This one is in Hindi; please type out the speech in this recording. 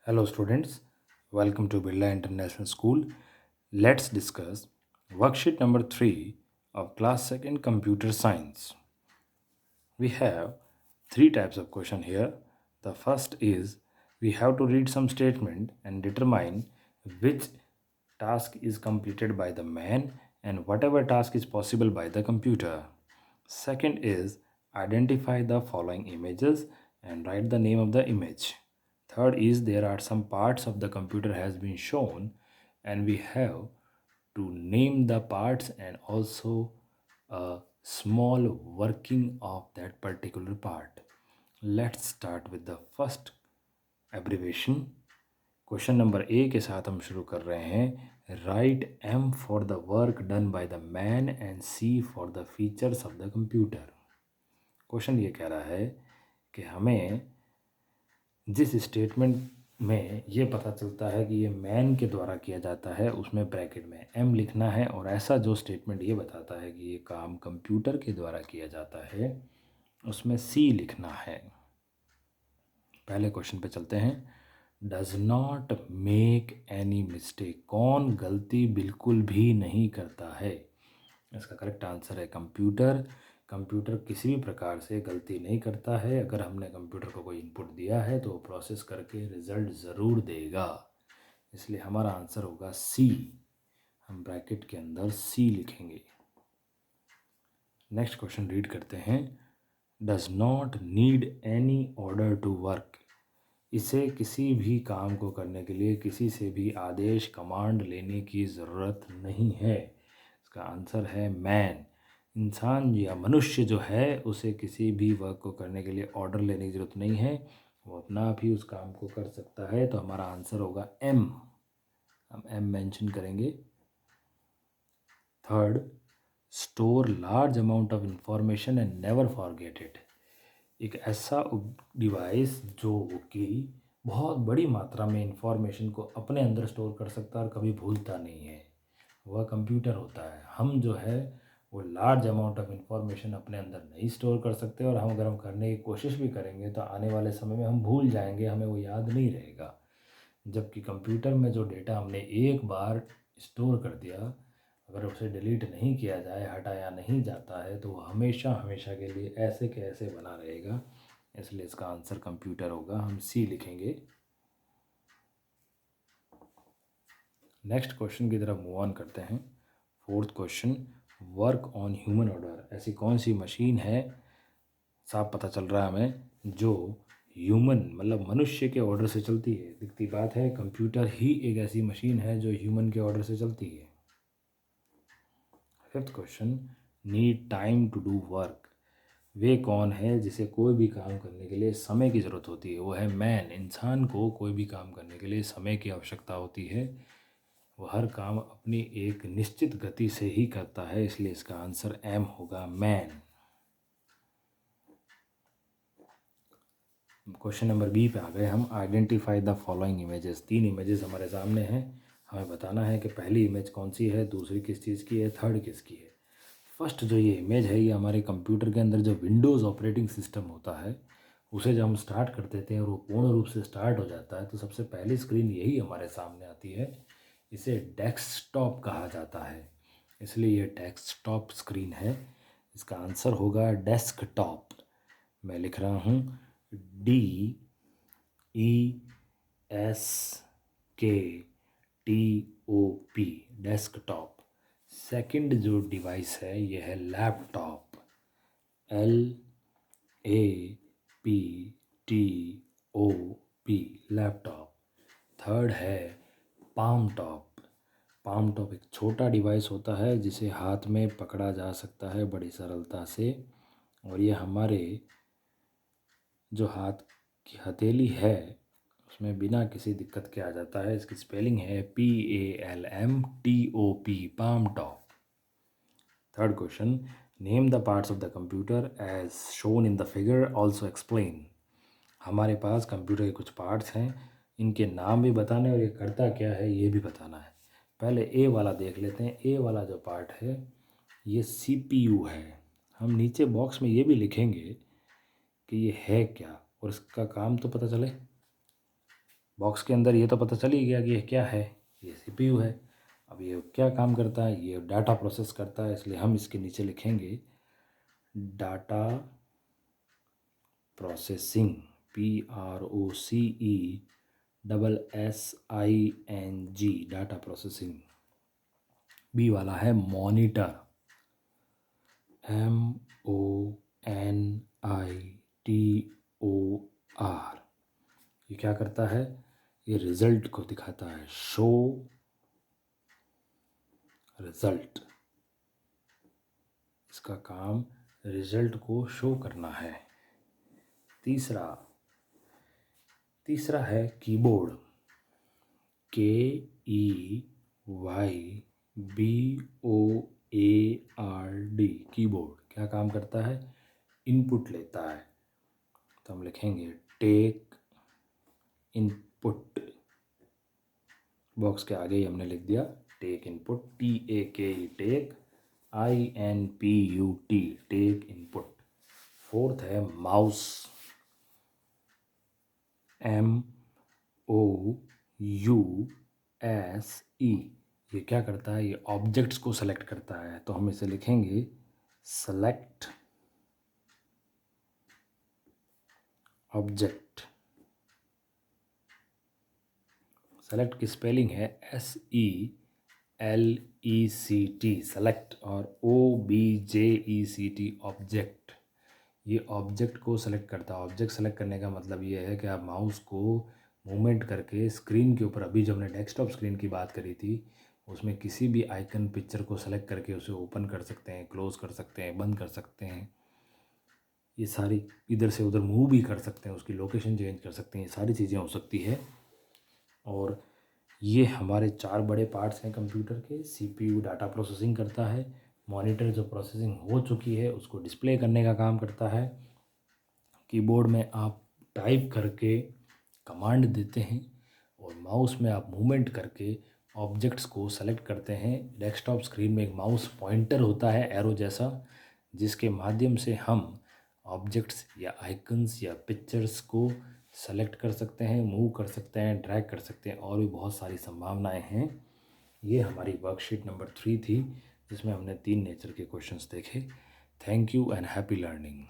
Hello students, welcome to Birla International School. Let's discuss worksheet number 3 of class 2nd computer science. We have three types of question here. The first is we have to read some statement and determine which task is completed by the man and whatever task is possible by the computer. Second is identify the following images and write the name of the image. Third is there are some parts of the computer has been shown and we have to name the parts and also a small working of that particular part. Let's start with the first abbreviation. Question number A के साथ हम शुरू कर रहे हैं. Right M for the work done by the man and C for the features of the computer. Question ये कह रहा है कि हमें जिस स्टेटमेंट में ये पता चलता है कि ये मैन के द्वारा किया जाता है उसमें ब्रैकेट में एम लिखना है और ऐसा जो स्टेटमेंट ये बताता है कि ये काम कंप्यूटर के द्वारा किया जाता है उसमें सी लिखना है. पहले क्वेश्चन पे चलते हैं. Does not make any mistake. कौन गलती बिल्कुल भी नहीं करता है. इसका करेक्ट आंसर है कंप्यूटर. कंप्यूटर किसी भी प्रकार से गलती नहीं करता है. अगर हमने कंप्यूटर को कोई इनपुट दिया है तो वो प्रोसेस करके रिजल्ट ज़रूर देगा. इसलिए हमारा आंसर होगा सी. हम ब्रैकेट के अंदर सी लिखेंगे. नेक्स्ट क्वेश्चन रीड करते हैं. Does not need any order to work. इसे किसी भी काम को करने के लिए किसी से भी आदेश कमांड लेने की ज़रूरत नहीं है. इसका आंसर है मैन. इंसान या मनुष्य जो है उसे किसी भी वर्क को करने के लिए ऑर्डर लेने की ज़रूरत नहीं है. वो अपना आप ही उस काम को कर सकता है. तो हमारा आंसर होगा एम. हम एम मेंशन करेंगे. Third, store large amount of information and never forget it. एक ऐसा डिवाइस जो कि बहुत बड़ी मात्रा में इंफॉर्मेशन को अपने अंदर स्टोर कर सकता है और कभी भूलता नहीं है, वह कंप्यूटर होता है. हम जो है वो लार्ज अमाउंट ऑफ इंफॉर्मेशन अपने अंदर नहीं स्टोर कर सकते और हम अगर हम करने की कोशिश भी करेंगे तो आने वाले समय में हम भूल जाएंगे, हमें वो याद नहीं रहेगा. जबकि कंप्यूटर में जो डेटा हमने एक बार स्टोर कर दिया, अगर उसे डिलीट नहीं किया जाए, हटाया नहीं जाता है, तो वो हमेशा हमेशा के लिए ऐसे के ऐसे बना रहेगा. इसलिए इसका आंसर कंप्यूटर होगा. हम सी लिखेंगे. नेक्स्ट क्वेश्चन की तरफ मूव ऑन करते हैं. Fourth question, work on human order. ऐसी कौन सी मशीन है, साफ पता चल रहा है हमें, जो ह्यूमन मतलब मनुष्य के ऑर्डर से चलती है. दिखती बात है, कंप्यूटर ही एक ऐसी मशीन है जो ह्यूमन के ऑर्डर से चलती है. Fifth question, need time to do work. वे कौन है जिसे कोई भी काम करने के लिए समय की ज़रूरत होती है. वो है मैन. इंसान को कोई भी काम करने के लिए समय की आवश्यकता होती है. वो हर काम अपनी एक निश्चित गति से ही करता है. इसलिए इसका आंसर एम होगा, मैन. क्वेश्चन नंबर बी पे आ गए हम. Identify the following images. 3 images हमारे सामने हैं. हमें बताना है कि पहली इमेज कौन सी है, दूसरी किस चीज़ की है, थर्ड किसकी है. फर्स्ट जो ये इमेज है, ये हमारे कंप्यूटर के अंदर जो विंडोज़ ऑपरेटिंग सिस्टम होता है उसे जब हम स्टार्ट कर देते हैं और वो पूर्ण रूप से स्टार्ट हो जाता है तो सबसे पहली स्क्रीन यही हमारे सामने आती है. इसे डेस्कटॉप कहा जाता है, इसलिए ये डेस्कटॉप स्क्रीन है. इसका आंसर होगा डेस्कटॉप. मैं लिख रहा हूँ DESKTOP, डेस्कटॉप. सेकंड जो डिवाइस है ये है लैपटॉप. LAPTOP, laptop. थर्ड है पाम टॉप. पाम टॉप एक छोटा डिवाइस होता है जिसे हाथ में पकड़ा जा सकता है बड़ी सरलता से, और ये हमारे जो हाथ की हथेली है उसमें बिना किसी दिक्कत के आ जाता है. इसकी स्पेलिंग है PALMTOP, palmtop. Third question, name the parts of the computer as shown in the figure, also explain. हमारे पास कंप्यूटर के कुछ पार्ट्स हैं, इनके नाम भी बताने और ये करता क्या है ये भी बताना है. पहले ए वाला देख लेते हैं. ए वाला जो पार्ट है ये CPU है. हम नीचे बॉक्स में ये भी लिखेंगे कि ये है क्या और इसका काम तो पता चले. बॉक्स के अंदर ये तो पता चल ही गया कि ये क्या है, ये CPU है। अब ये क्या काम करता है, ये डाटा प्रोसेस करता है, इसलिए हम इसके नीचे लिखेंगे data processing, PROCESSING, data processing. B वाला है मॉनिटर, MONITOR। ये क्या करता है, ये रिजल्ट को दिखाता है, शो रिजल्ट। इसका काम रिजल्ट को शो करना है। तीसरा है कीबोर्ड, KEYBOARD, कीबोर्ड क्या काम करता है, इनपुट लेता है। तो हम लिखेंगे टेक इनपुट, बॉक्स के आगे ही हमने लिख दिया take input, TAKE take, INPUT take input. Fourth है माउस, MOUSE। ये क्या करता है, ये ऑब्जेक्ट्स को सेलेक्ट करता है। तो हम इसे लिखेंगे सेलेक्ट ऑब्जेक्ट। सेलेक्ट की स्पेलिंग है SELECT, सेलेक्ट, और OBJECT, ऑब्जेक्ट। ये ऑब्जेक्ट को सेलेक्ट करता है। ऑब्जेक्ट सेलेक्ट करने का मतलब ये है कि आप माउस को मूवमेंट करके स्क्रीन के ऊपर, अभी जब हमने डेस्कटॉप स्क्रीन की बात करी थी, उसमें किसी भी आइकन पिक्चर को सेलेक्ट करके उसे ओपन कर सकते हैं, क्लोज कर सकते हैं, बंद कर सकते हैं। ये सारी इधर से उधर मूव भी कर सकते हैं, उसकी लोकेशन चेंज कर सकते हैं, ये सारी चीज़ें हो सकती है। और ये हमारे 4 बड़े पार्ट्स हैं कंप्यूटर के। CPU डाटा प्रोसेसिंग करता है, मॉनिटर जो प्रोसेसिंग हो चुकी है उसको डिस्प्ले करने का काम करता है, कीबोर्ड में आप टाइप करके कमांड देते हैं, और माउस में आप मूवमेंट करके ऑब्जेक्ट्स को सेलेक्ट करते हैं। डेस्कटॉप स्क्रीन में एक माउस पॉइंटर होता है एरो जैसा, जिसके माध्यम से हम ऑब्जेक्ट्स या आइकन्स या पिक्चर्स को सेलेक्ट कर सकते हैं, मूव कर सकते हैं, ड्रैग कर सकते हैं, और भी बहुत सारी संभावनाएं हैं। ये हमारी वर्कशीट नंबर 3 थी, जिसमें हमने 3 नेचर के क्वेश्चंस देखे। Thank you and happy learning.